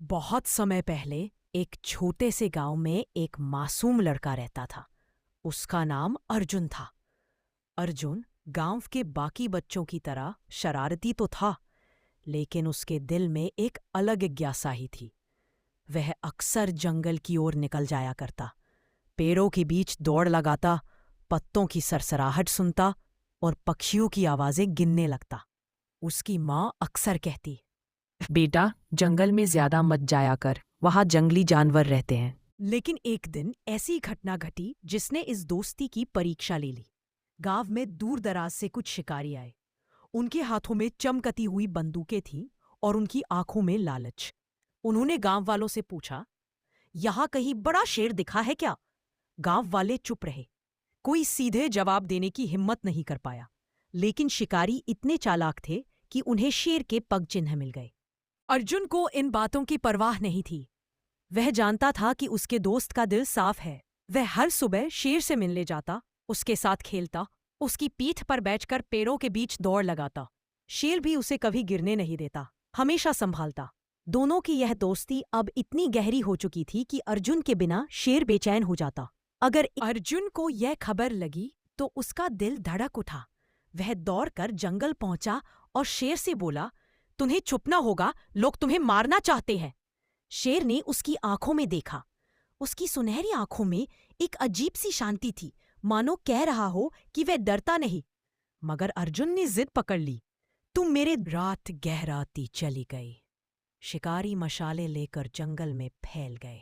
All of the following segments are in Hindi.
बहुत समय पहले एक छोटे से गांव में एक मासूम लड़का रहता था। उसका नाम अर्जुन था। अर्जुन गांव के बाकी बच्चों की तरह शरारती तो था, लेकिन उसके दिल में एक अलग जिज्ञासा ही थी। वह अक्सर जंगल की ओर निकल जाया करता, पेड़ों के बीच दौड़ लगाता, पत्तों की सरसराहट सुनता और पक्षियों की आवाजें गिनने लगता। उसकी माँ अक्सर कहती, बेटा, जंगल में ज्यादा मत जाया कर, वहाँ जंगली जानवर रहते हैं। लेकिन एक दिन ऐसी घटना घटी जिसने इस दोस्ती की परीक्षा ले ली। गांव में दूर दराज से कुछ शिकारी आए। उनके हाथों में चमकती हुई बंदूकें थीं और उनकी आंखों में लालच। उन्होंने गांव वालों से पूछा, यहां कहीं बड़ा शेर दिखा है क्या? गांव वाले चुप रहे। कोई सीधे जवाब देने की हिम्मत नहीं कर पाया। लेकिन शिकारी इतने चालाक थे कि उन्हें शेर के पग चिन्ह मिल गए। अर्जुन को इन बातों की परवाह नहीं थी। वह जानता था कि उसके दोस्त का दिल साफ है। वह हर सुबह शेर से मिलने जाता, उसके साथ खेलता, उसकी पीठ पर बैठकर पेड़ों के बीच दौड़ लगाता। शेर भी उसे कभी गिरने नहीं देता, हमेशा संभालता। दोनों की यह दोस्ती अब इतनी गहरी हो चुकी थी कि अर्जुन के बिना शेर बेचैन हो जाता। अगर अर्जुन को यह खबर लगी तो उसका दिल धड़क उठा। वह दौड़कर जंगल पहुंचा और शेर से बोला, तुम्हें छुपना होगा, लोग तुम्हें मारना चाहते हैं। शेर ने उसकी आंखों में देखा। उसकी सुनहरी आंखों में एक अजीब सी शांति थी, मानो कह रहा हो कि वह डरता नहीं। मगर अर्जुन ने जिद पकड़ ली, तुम मेरे। रात गहराती चली गई। शिकारी मशाले लेकर जंगल में फैल गए।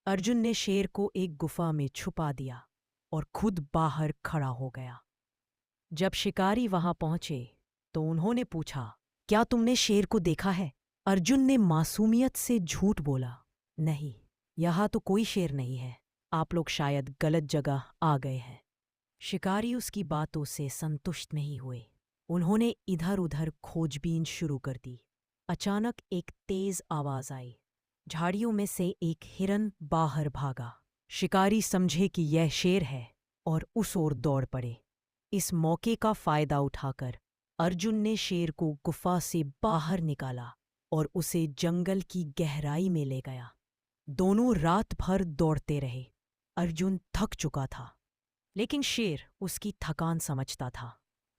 अर्जुन ने शेर को एक गुफा में छुपा दिया और खुद बाहर खड़ा हो गया। जब शिकारी वहां पहुंचे तो उन्होंने पूछा, क्या तुमने शेर को देखा है? अर्जुन ने मासूमियत से झूठ बोला, नहीं, यहाँ तो कोई शेर नहीं है। आप लोग शायद गलत जगह आ गए हैं। शिकारी उसकी बातों से संतुष्ट नहीं हुए। उन्होंने इधर उधर खोजबीन शुरू कर दी। अचानक एक तेज आवाज आई। झाड़ियों में से एक हिरन बाहर भागा। शिकारी समझे कि यह शेर है और उस ओर दौड़ पड़े। इस मौके का फायदा उठाकर अर्जुन ने शेर को गुफा से बाहर निकाला और उसे जंगल की गहराई में ले गया। दोनों रात भर दौड़ते रहे। अर्जुन थक चुका था, लेकिन शेर उसकी थकान समझता था।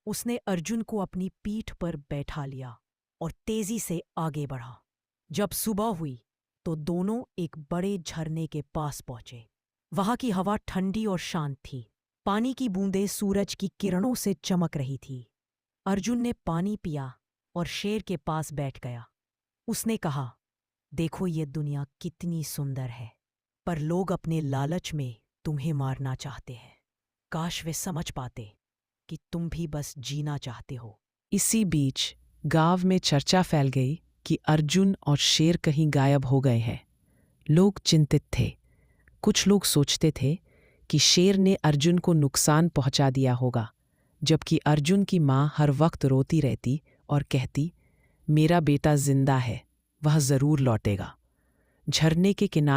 उसने अर्जुन को अपनी पीठ पर बैठा लिया और तेजी से आगे बढ़ा। जब सुबह हुई तो दोनों एक बड़े झरने के पास पहुंचे। वहां की हवा ठंडी और शांत थी। पानी की बूंदें सूरज की किरणों से चमक रही थी। अर्जुन ने पानी पिया और शेर के पास बैठ गया। उसने कहा, देखो ये दुनिया कितनी सुंदर है, पर लोग अपने लालच में तुम्हें मारना चाहते हैं। काश वे समझ पाते कि तुम भी बस जीना चाहते हो। इसी बीच गांव में चर्चा फैल गई कि अर्जुन और शेर कहीं गायब हो गए हैं। लोग चिंतित थे। कुछ लोग सोचते थे कि शेर ने अर्जुन को नुकसान पहुंचा दिया होगा, जबकि अर्जुन की माँ हर वक्त रोती रहती और कहती, मेरा बेटा जिंदा है, वह जरूर लौटेगा। झरने के किनारे